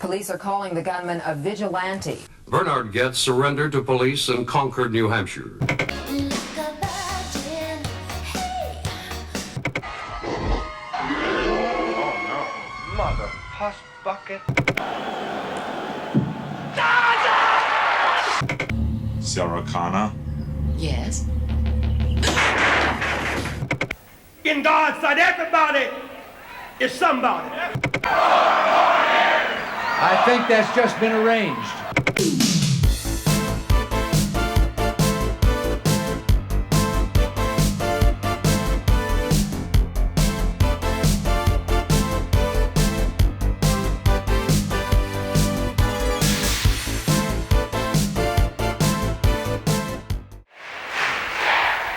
Police are calling the gunman a vigilante. Bernard Getz surrendered to police in Concord, New Hampshire. Mother puss bucket. Sarah Connor. Yes? In God's sight, everybody is somebody. I think that's just been arranged.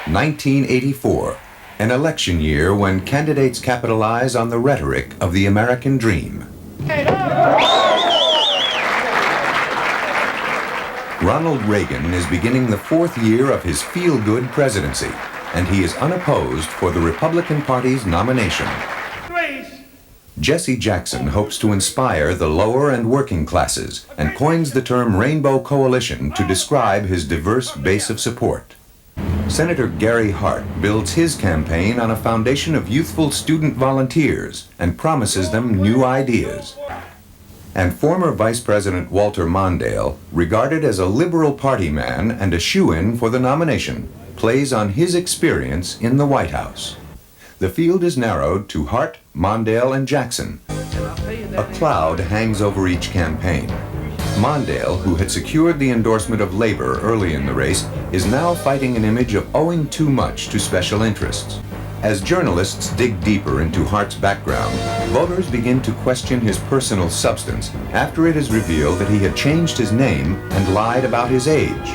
(1984), an election year when candidates capitalize on the rhetoric of the American dream. Ronald Reagan is beginning the fourth year of his feel-good presidency, and he is unopposed for the Republican Party's nomination. Jesse Jackson hopes to inspire the lower and working classes and coins the term Rainbow Coalition to describe his diverse base of support. Senator Gary Hart builds his campaign on a foundation of youthful student volunteers and promises them new ideas. And former Vice President Walter Mondale, regarded as a Liberal Party man and a shoo-in for the nomination, plays on his experience in the White House. The field is narrowed to Hart, Mondale, and Jackson. A cloud hangs over each campaign. Mondale, who had secured the endorsement of Labor early in the race, is now fighting an image of owing too much to special interests. As journalists dig deeper into Hart's background, voters begin to question his personal substance after it is revealed that he had changed his name and lied about his age.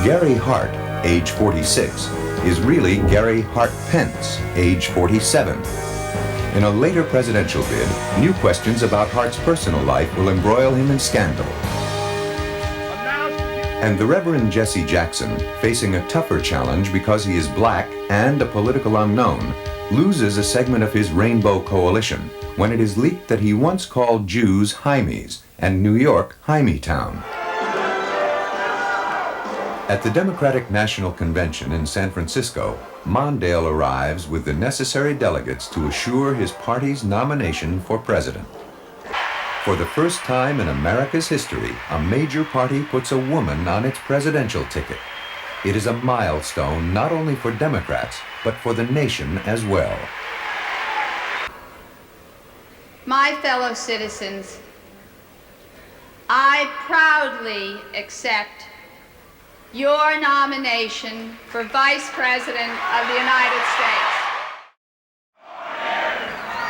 Gary Hart, age 46, is really Gary Hart Pence, age 47. In a later presidential bid, new questions about Hart's personal life will embroil him in scandal. And the Reverend Jesse Jackson, facing a tougher challenge because he is black and a political unknown, loses a segment of his Rainbow Coalition when it is leaked that he once called Jews Hymies and New York Hymietown. At the Democratic National Convention in San Francisco, Mondale arrives with the necessary delegates to assure his party's nomination for president. For the first time in America's history, a major party puts a woman on its presidential ticket. It is a milestone not only for Democrats, but for the nation as well. My fellow citizens, I proudly accept your nomination for Vice President of the United States.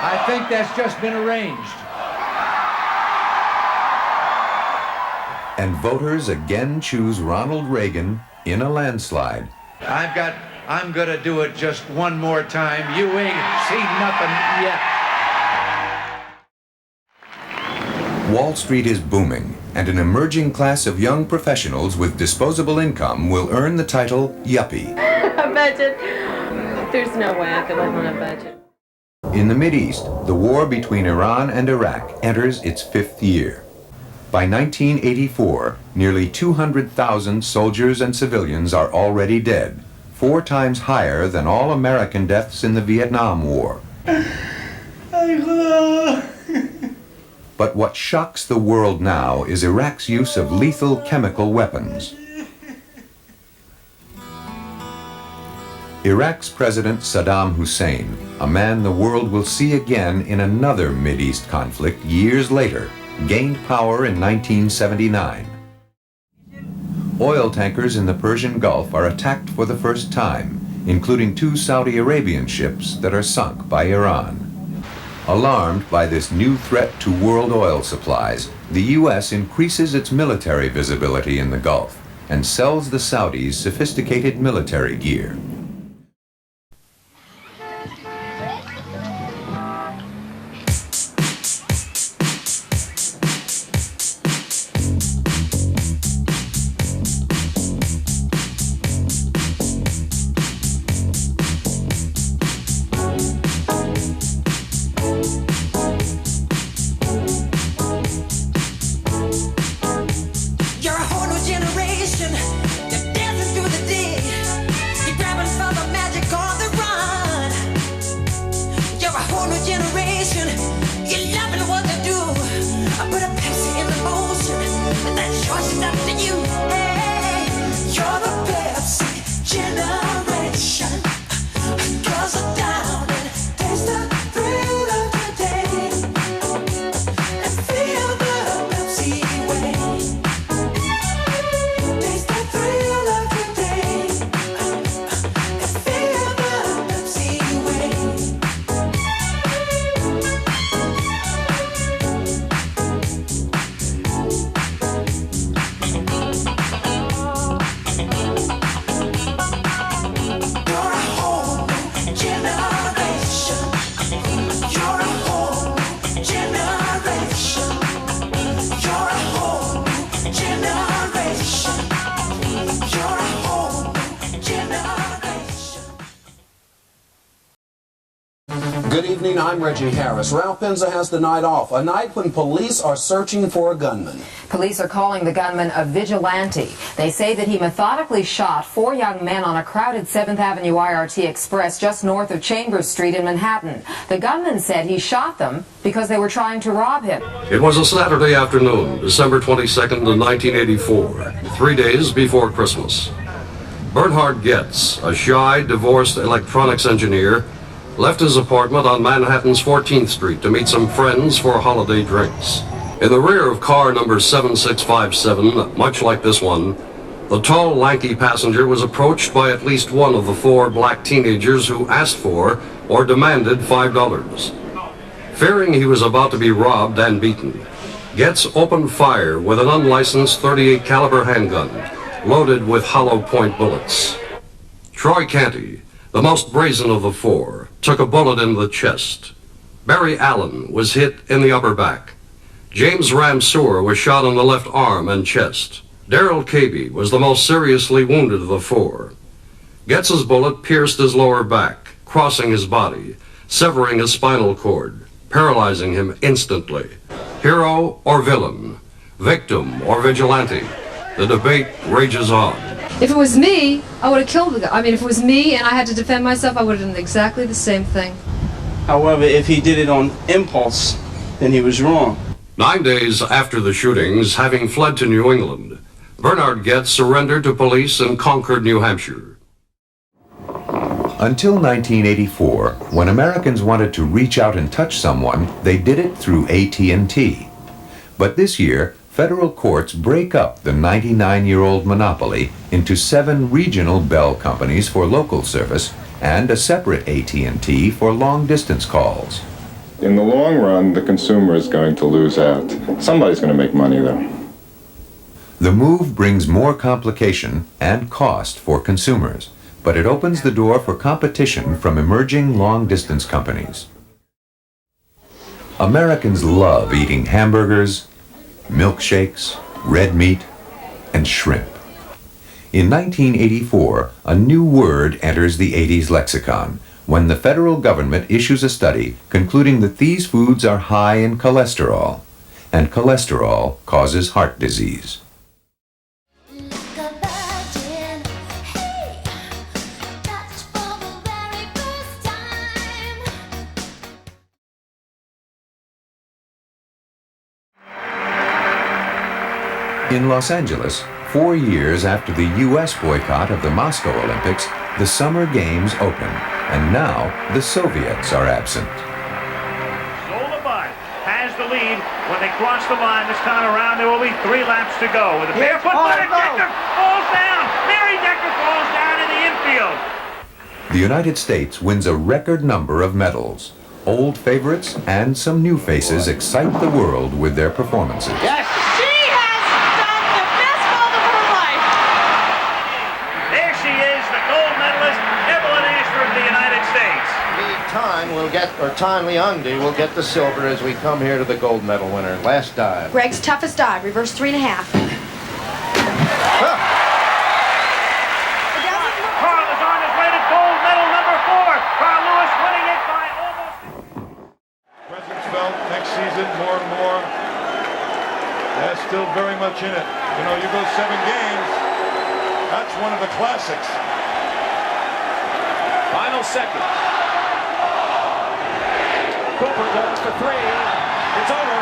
I think that's just been arranged. And voters again choose Ronald Reagan in a landslide. I'm gonna do it just one more time. You ain't seen nothing yet. Wall Street is booming, and an emerging class of young professionals with disposable income will earn the title yuppie. A budget? There's no way I could live on a budget. In the Mideast, the war between Iran and Iraq enters its fifth year. By 1984, nearly 200,000 soldiers and civilians are already dead, 4 times higher than all American deaths in the Vietnam War. But what shocks the world now is Iraq's use of lethal chemical weapons. Iraq's President Saddam Hussein, a man the world will see again in another Mideast conflict years later, gained power in 1979. Oil tankers in the Persian Gulf are attacked for the first time, including 2 Saudi Arabian ships that are sunk by Iran. Alarmed by this new threat to world oil supplies, the U.S. increases its military visibility in the Gulf and sells the Saudis sophisticated military gear. Good evening, I'm Reggie Harris. Ralph Penza has the night off, a night when police are searching for a gunman. Police are calling the gunman a vigilante. They say that he methodically shot 4 young men on a crowded 7th Avenue IRT Express just north of Chambers Street in Manhattan. The gunman said he shot them because they were trying to rob him. It was a Saturday afternoon, December 22nd, 1984, 3 days before Christmas. Bernhard Goetz, a shy, divorced electronics engineer, left his apartment on Manhattan's 14th Street to meet some friends for holiday drinks. In the rear of car number 7657, much like this one, the tall, lanky passenger was approached by at least one of the 4 black teenagers who asked for or demanded $5. Fearing he was about to be robbed and beaten, Goetz opened fire with an unlicensed .38 caliber handgun loaded with hollow point bullets. Troy Canty, the most brazen of the 4, took a bullet in the chest. Barry Allen was hit in the upper back. James Ramseur was shot in the left arm and chest. Darrell Cabey was the most seriously wounded of the 4. Goetz's bullet pierced his lower back, crossing his body, severing his spinal cord, paralyzing him instantly. Hero or villain? Victim or vigilante? The debate rages on. If it was me, I would have killed the guy. I mean, if it was me and I had to defend myself, I would have done exactly the same thing. However, if he did it on impulse, then he was wrong. 9 days after the shootings, having fled to New England, Bernhard Goetz surrendered to police in Concord, New Hampshire. Until 1984, when Americans wanted to reach out and touch someone, they did it through AT&T. But this year, federal courts break up the 99-year-old monopoly into 7 regional Bell companies for local service and a separate AT&T for long-distance calls. In the long run, the consumer is going to lose out. Somebody's going to make money, though. The move brings more complication and cost for consumers, but it opens the door for competition from emerging long-distance companies. Americans love eating hamburgers, milkshakes, red meat, and shrimp. In 1984, a new word enters the 80s lexicon when the federal government issues a study concluding that these foods are high in cholesterol, and cholesterol causes heart disease. In Los Angeles, 4 years after the U.S. boycott of the Moscow Olympics, the Summer Games open, and now the Soviets are absent. Solomon has the lead when they cross the line. This time around, there will be 3 laps to go. With a barefoot footed Decker falls down. Mary Decker falls down in the infield. The United States wins a record number of medals. Old favorites and some new faces excite the world with their performances. Yes! Time Leungdi will get the silver as we come here to the gold medal winner. Last dive. Greg's toughest dive, reverse 3.5. Carl is on his way to gold medal number 4. Carl Lewis winning it by almost. President's belt next season, more and more. That's still very much in it. You know, you go 7 games, that's one of the classics. Final second. Cooper goes for 3. It's over.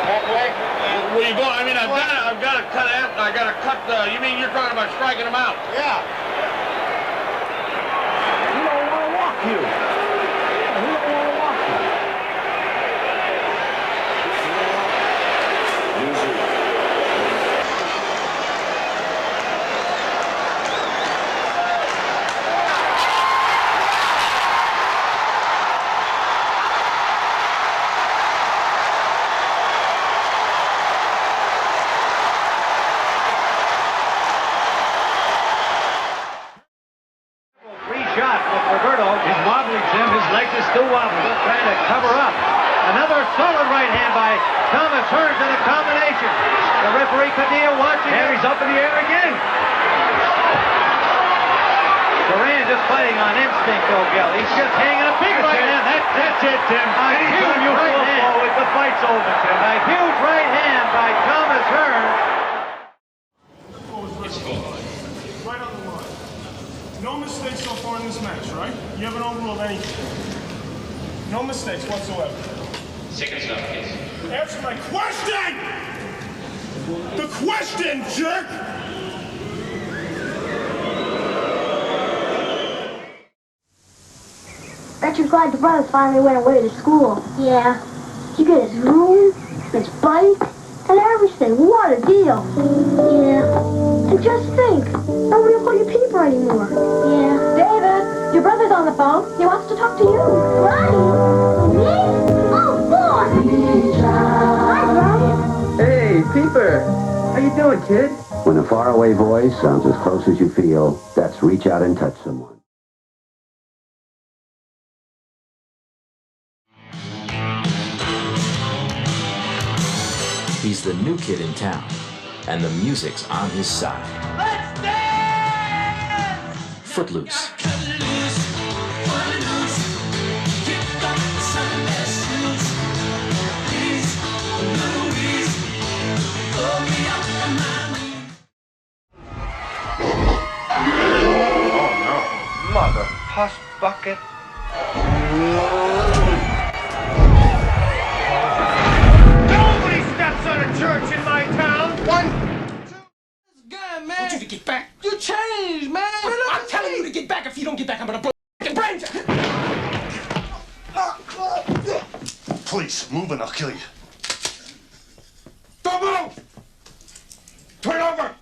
Halfway? Where you going? I mean, I've got to cut out. I got to cut the. You mean you're talking about striking him out? Yeah. He don't want to walk you. He don't want to walk you. Shot with Roberto. He's wobbling, Jim. His legs are still wobbling. They're trying to cover up. Another solid right hand by Thomas Hearns in a combination. The referee Padilla watching. There he's up in the air again. Duran just fighting on instinct, though, Gil. He's just hanging a big right hand. That's it, Tim. Anytime you fall forward, the fight's over, Tim. A huge right hand by Thomas Hearns. Right on the line. No mistakes so far in this match, right? You haven't overruled anything. No mistakes whatsoever. Second stop, please. Answer my question! The question, jerk! Bet you're glad the brothers finally went away to school. Yeah. You get his room, his bike, and everything. What a deal. Yeah. And just think, nobody will call you Peeper anymore. Yeah. David, your brother's on the phone. He wants to talk to you. Ronnie? Me? Oh, boy! Hi, Ronnie. Hey, Peeper. How you doing, kid? When a faraway voice sounds as close as you feel, that's reach out and touch someone. He's the new kid in town, and the music's on his side. Let's dance! Footloose. Mother hush bucket. Nobody steps on a church in my town. 1, 2. God, man. I want you to get back. You changed, man. I'm telling you to get back. If you don't get back, I'm gonna blow your brains out. Please, move and I'll kill you. Don't move! Turn over!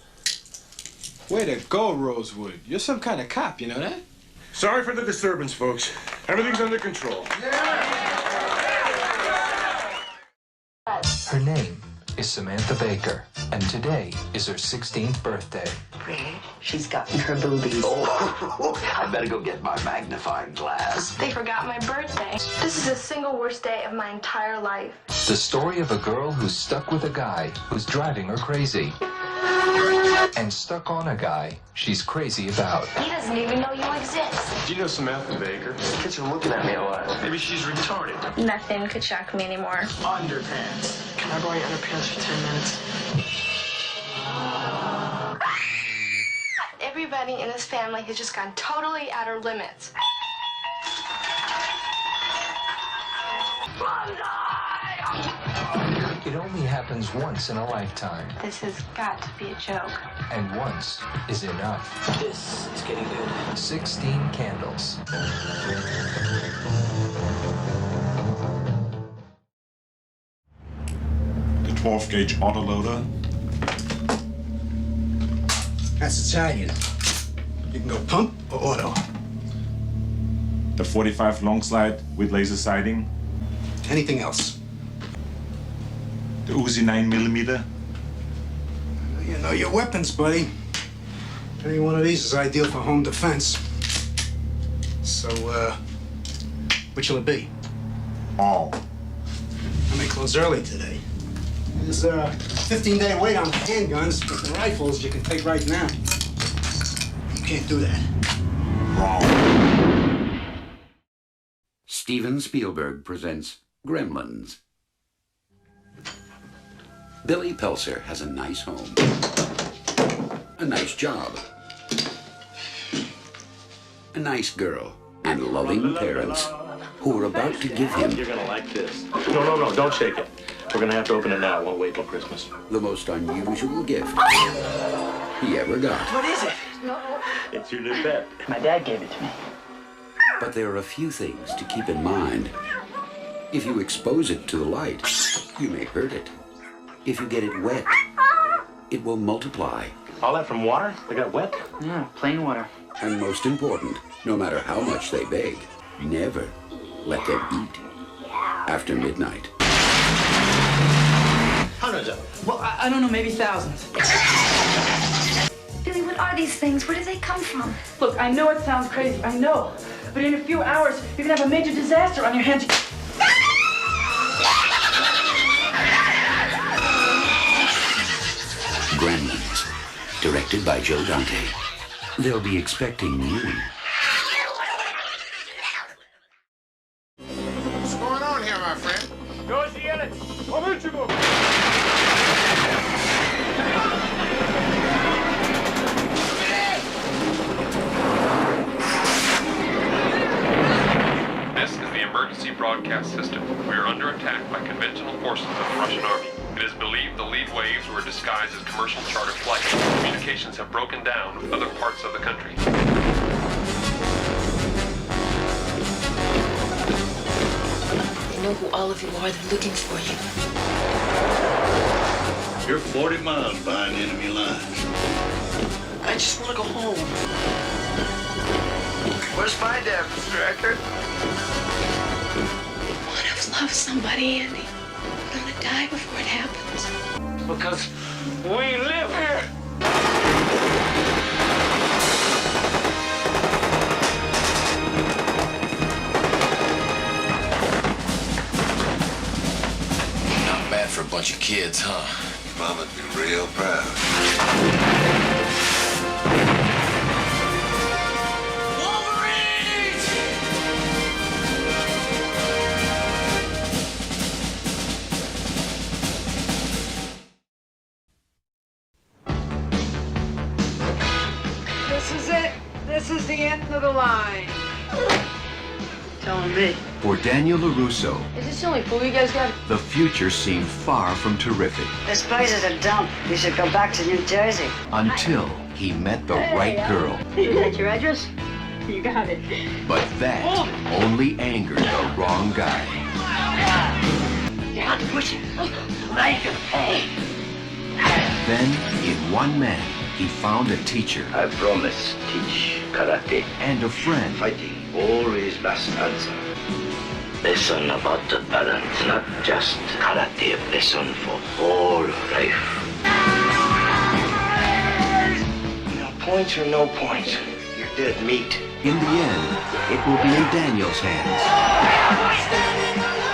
Way to go, Rosewood. You're some kind of cop, you know that? Sorry for the disturbance, folks. Everything's under control. Her name is Samantha Baker, and today is her 16th birthday. She's gotten her boobies. Oh, I better go get my magnifying glass. They forgot my birthday. This is the single worst day of my entire life. The story of a girl who's stuck with a guy who's driving her crazy. And stuck on a guy she's crazy about. He doesn't even know you exist. Do you know Samantha Baker? The kids are looking at me a lot. Maybe she's retarded. Nothing could shock me anymore. Underpants. Can I borrow your underpants for 10 minutes? Everybody in this family has just gone totally out of limits. It only happens once in a lifetime. This has got to be a joke. And once is enough. This is getting good. 16 candles. The 12-gauge autoloader. That's Italian. You can go pump or auto. The 45 long slide with laser sighting. Anything else? The Uzi 9mm. You know your weapons, buddy. Any one of these is ideal for home defense. So, which will it be? All. I may close early today. There's a 15-day wait on handguns, but the rifles you can take right now. You can't do that. Wrong. Steven Spielberg presents Gremlins. Billy Pelser has a nice home, a nice job, a nice girl, and loving parents who are about to give him... You're gonna like this. No, don't shake it. We're gonna have to open it now. It won't wait till Christmas. the most unusual gift he ever got. What is it? No. It's your new pet. My dad gave it to me. But there are a few things to keep in mind. If you expose it to the light, you may hurt it. If you get it wet, it will multiply. All that from water? They got wet? Yeah, plain water. And most important, no matter how much they beg, never let them eat after midnight. Hundreds of them. Well, I don't know, maybe thousands. Billy, what are these things? Where do they come from? Look, I know it sounds crazy, I know. But in a few hours, you're gonna have a major disaster on your hands. directed by Joe Dante. They'll be expecting you. What's going on here, my friend? This is the emergency broadcast system. We are under attack by conventional forces of the Russian army. It is believed the lead waves were disguised as commercial charter flights. Communications have broken down with other parts of the country. They know who all of you are. They're looking for you. You're 40 miles behind enemy lines. I just want to go home. Where's my dad, Mr. Eckert? One of us loves somebody, and he's gonna die before it happens. Because we live here. Not bad for a bunch of kids, huh? Mama'd be real proud. This is it. This is the end of the line. Telling me. For Daniel LaRusso, Is this the only food you guys got? the future seemed far from terrific This place is a dump. You should go back to New Jersey. until he met the right girl. Is that your address? You got it. But that only angered the wrong guy. You have to push it. Make it pay. Then, in one man, he found a teacher I promise, teach karate. and a friend. Fighting always last answer. Lesson about the balance, not just karate. Lesson for all life. No points or no points. You're dead meat. In the end, it will be in Daniel's hands,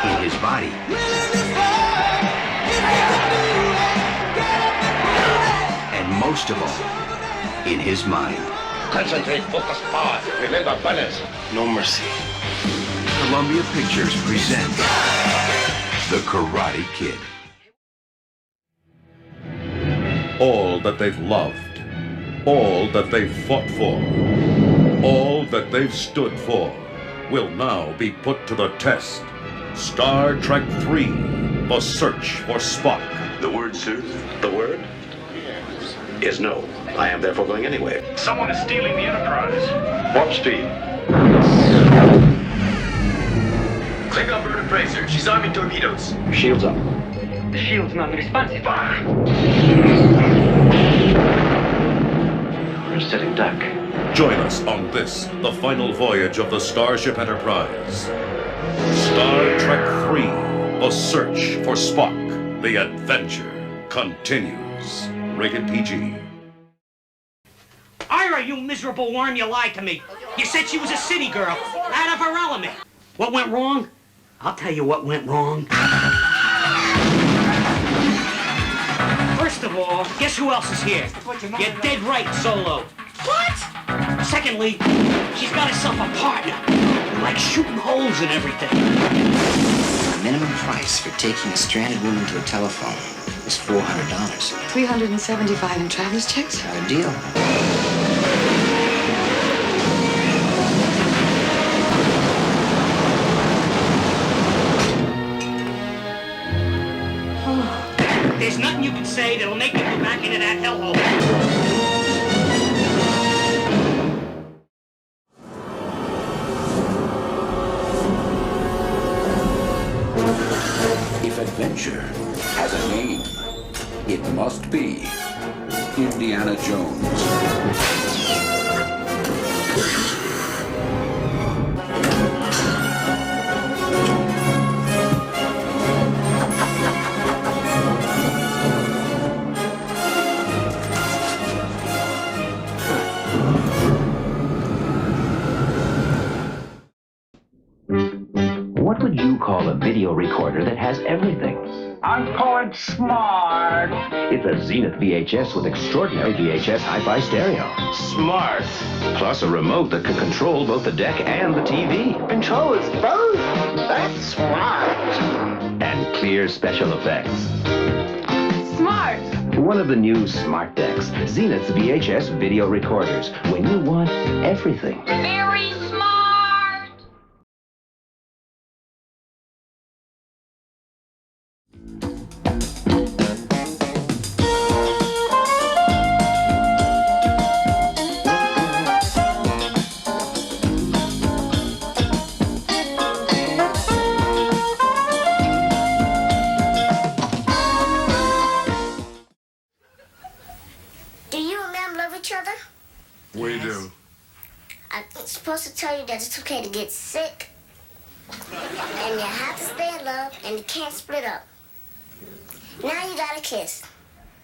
in his body, and most of all, in his mind. Concentrate, focus, power. Remember balance. No mercy. Columbia Pictures presents The Karate Kid. All that they've loved, all that they've fought for, all that they've stood for, will now be put to the test. Star Trek III, The Search for Spock. The word, sir? The word? Is no. I am therefore going anyway. Someone is stealing the Enterprise. Warp speed. Click on Bird Appraiser. She's arming torpedoes. Shields up. The shield's not responsive. We're sitting duck. Join us on this, the final voyage of the Starship Enterprise. Star Trek III, The Search for Spock. The adventure continues. Rated PG. Ira, you miserable worm, you lied to me. You said she was a city girl, out of her element. What went wrong? I'll tell you what went wrong. First of all, guess who else is here? You're dead right, Solo. What? Secondly, she's got herself a partner. Like shooting holes and everything. The minimum price for taking a stranded woman to a telephone is $400. $375 in traveler's checks? Not a deal. There's nothing you can say that'll make you go back into that hellhole. If adventure has a name, it must be Indiana Jones. What would you call a video recorder that has everything? I call it smart. It's a Zenith VHS with extraordinary VHS hi-fi stereo. Smart. Plus a remote that can control both the deck and the TV. Control is both. That's smart. And clear special effects. Smart. One of the new smart decks, Zenith's VHS video recorders, when you want everything. Very smart. We do. I'm supposed to tell you that it's okay to get sick, and you have to stay in love, and you can't split up. Now you gotta kiss.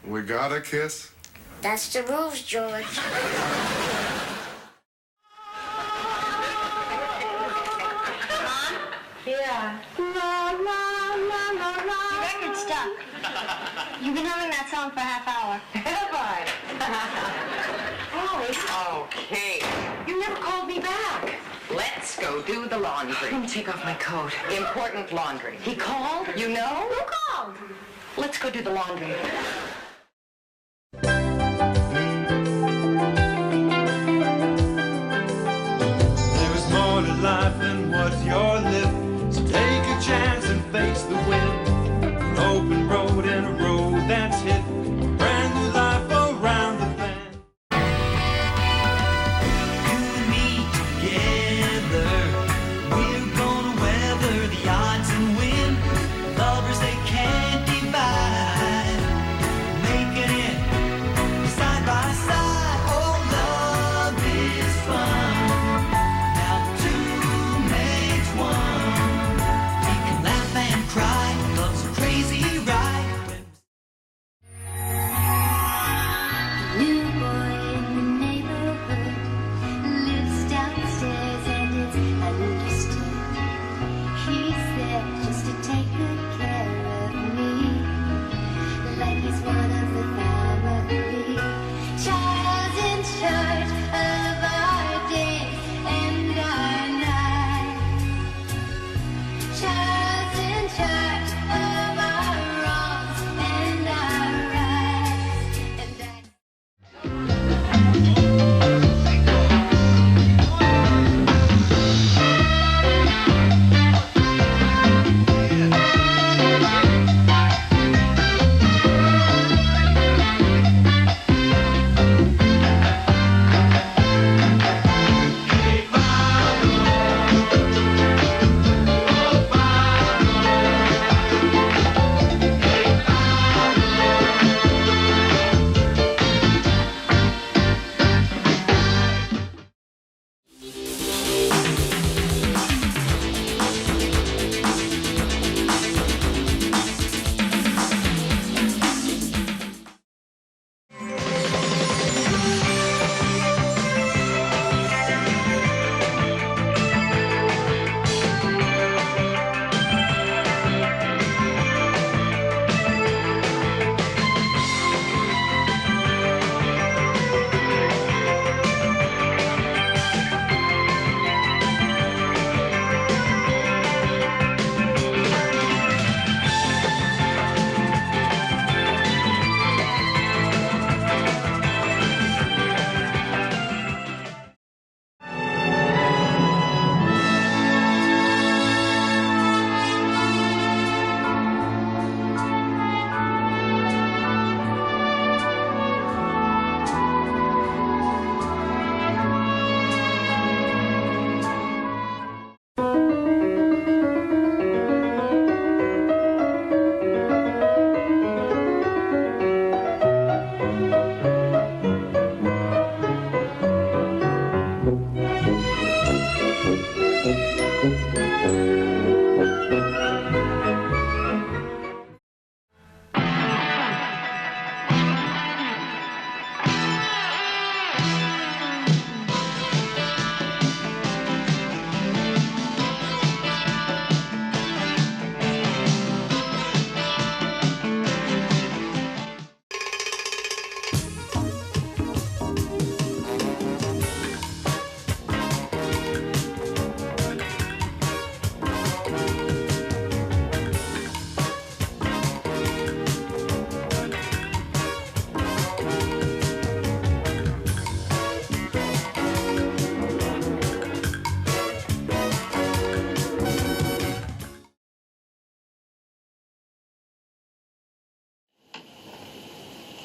We gotta kiss? That's the rules, George. Yeah. La, la, la, la, la. Your record's stuck. You've been humming that song for a half hour. Have I? Okay. You never called me back. Let's go do the laundry. Let me take off my coat. Important laundry. He called? You know? Who called? Let's go do the laundry. There is more to life than what you're living. So take a chance and face the wind. An open road and a road that's hit. Brand new life around the bend. You and me together. We're gonna weather the odds and win. Lovers they can't divide. Making it side by side. Oh, love is fun. Now two makes one. We can laugh and cry. Love's a crazy ride. New boy in the neighborhood lives downstairs and it's understood. He's there just to take good care of me, like he's one of the family. Child's in charge of our days and our nights. Child's in charge of our wrongs and our rights. And that's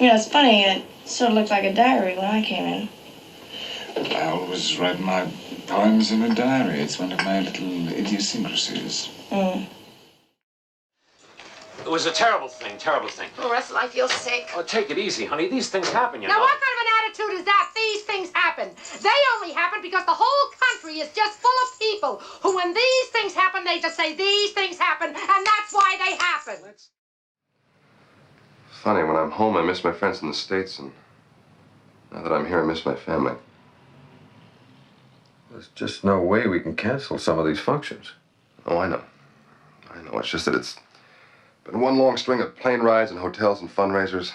You know, it's funny, it sort of looked like a diary when I came in. I always write my poems in a diary. It's one of my little idiosyncrasies. Mm. It was a terrible thing, terrible thing. Oh, Russell, I feel sick. Oh, take it easy, honey. These things happen, you know. Now, what kind of an attitude is that? These things happen. They only happen because the whole country is just full of people who, when these things happen, they just say, these things happen, and that's why they happen. Funny, when I'm home, I miss my friends in the States, and now that I'm here, I miss my family. There's just no way we can cancel some of these functions. Oh, I know. I know. It's just that it's been one long string of plane rides and hotels and fundraisers.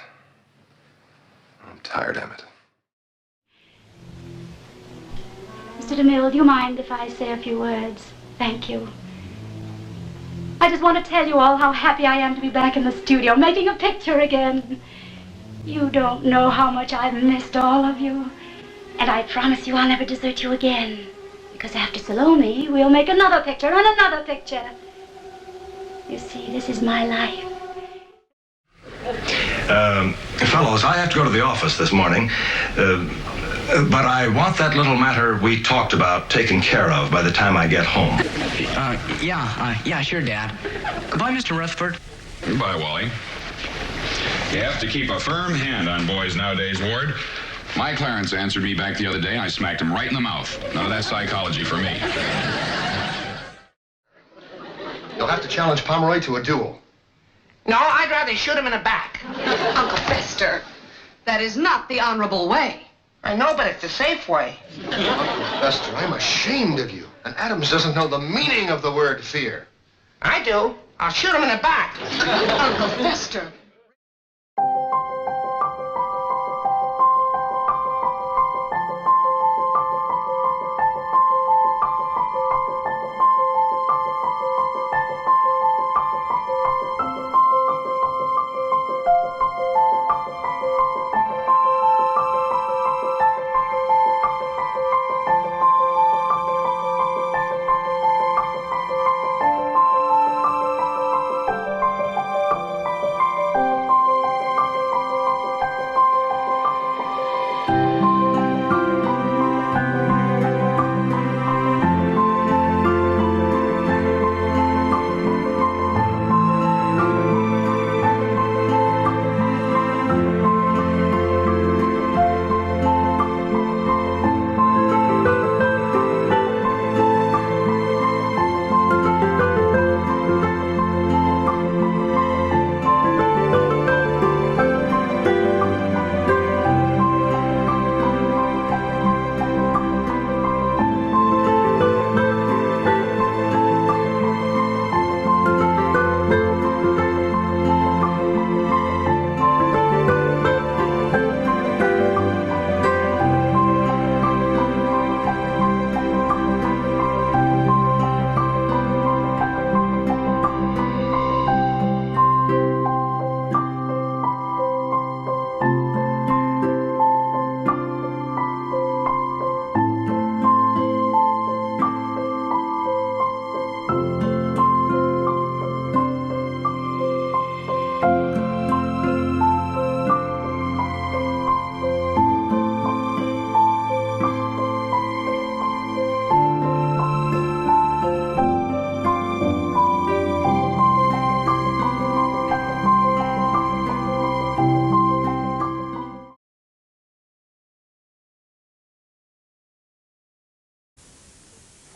I'm tired, Emmett. Mr. DeMille, do you mind if I say a few words? Thank you. I just want to tell you all how happy I am to be back in the studio, making a picture again. You don't know how much I've missed all of you. And I promise you I'll never desert you again. Because after Salome, we'll make another picture and another picture. You see, this is my life. Fellows, I have to go to the office this morning. But I want that little matter we talked about taken care of by the time I get home. Yeah, sure, Dad. Goodbye, Mr. Rutherford. Goodbye, Wally. You have to keep a firm hand on boys nowadays, Ward. My Clarence answered me back the other day, and I smacked him right in the mouth. None of that psychology for me. You'll have to challenge Pomeroy to a duel. No, I'd rather shoot him in the back. Uncle Fester, that is not the honorable way. I know, but it's the safe way. Uncle Fester, I'm ashamed of you. And Adams doesn't know the meaning of the word fear. I do. I'll shoot him in the back. Uncle Fester.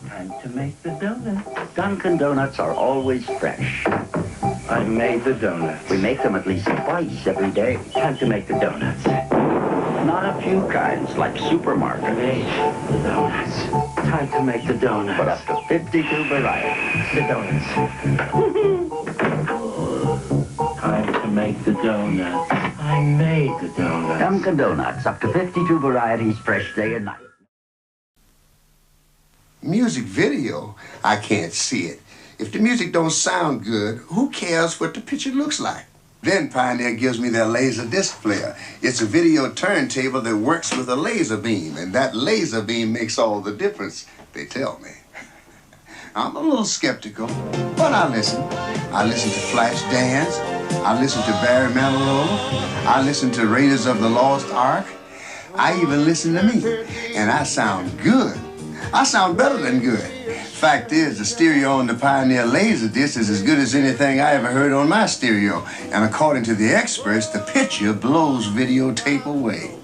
Time to make the donuts. Dunkin' Donuts are always fresh. I made the donuts. We make them at least twice every day. Time to make the donuts. Not a few kinds, like supermarket. Made the donuts. Time to make the donuts. But up to 52 varieties. The donuts. Time to make the donuts. I made the donuts. Dunkin' Donuts, up to 52 varieties, fresh day and night. Music video, I can't see it. If the music don't sound good, who cares what the picture looks like? Then Pioneer gives me their laser disc player. It's a video turntable that works with a laser beam, and that laser beam makes all the difference, they tell me. I'm a little skeptical, but I listen. I listen to Flash Dance, I listen to Barry Manilow. I listen to Raiders of the Lost Ark. I even listen to me. And I sound good. I sound better than good. Fact is, the stereo on the Pioneer Laserdisc is as good as anything I ever heard on my stereo. And according to the experts, the picture blows videotape away.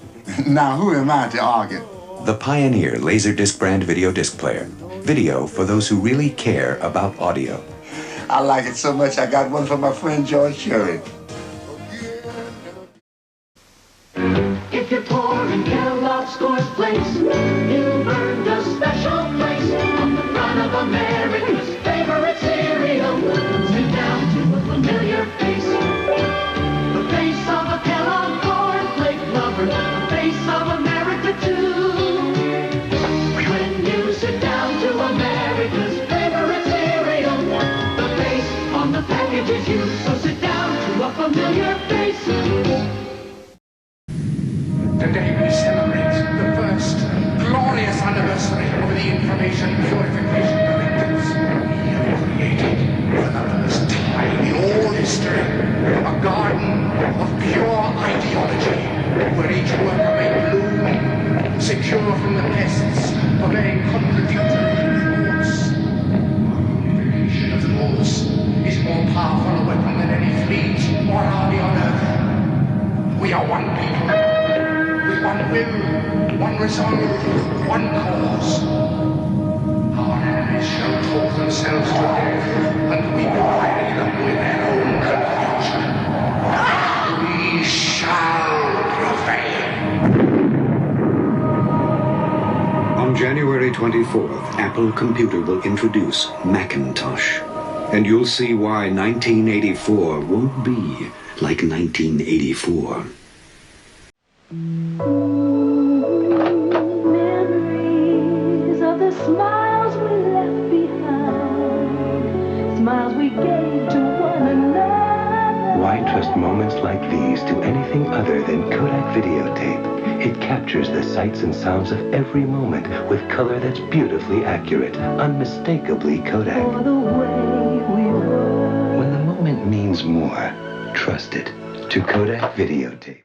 Now, who am I to argue? The Pioneer Laserdisc brand video disc player. Video for those who really care about audio. I like it so much I got one for my friend George Sherry. If you're poor in Kellogg's Scores Place, you've earned a special place on the front of America's favorite cereal. Sit down to a familiar face, the face of a Kellogg cornflake lover, the face of America too. When you sit down to America's favorite cereal, the face on the package is you. So sit down to a familiar face. Today we celebrate the first glorious anniversary of the Information Purification Directives. We have created, for the first time in all history, a garden of pure ideology, where each worker may bloom, secure from the pests, obeying contradictory reports. Our unification of laws is more powerful a weapon than any fleet or army on earth. We are one people. One will, one resolve, one cause. Our enemies shall talk themselves to death, and we will bury them with their own confusion. We shall prevail. On January 24th, Apple Computer will introduce Macintosh. And you'll see why 1984 won't be like 1984. Memories of the smiles we left behind, smiles we gave to one another. Why trust moments like these to anything other than Kodak videotape? It captures the sights and sounds of every moment with color that's beautifully accurate, unmistakably Kodak. For the way we were. When the moment means more, trust it to Kodak videotape.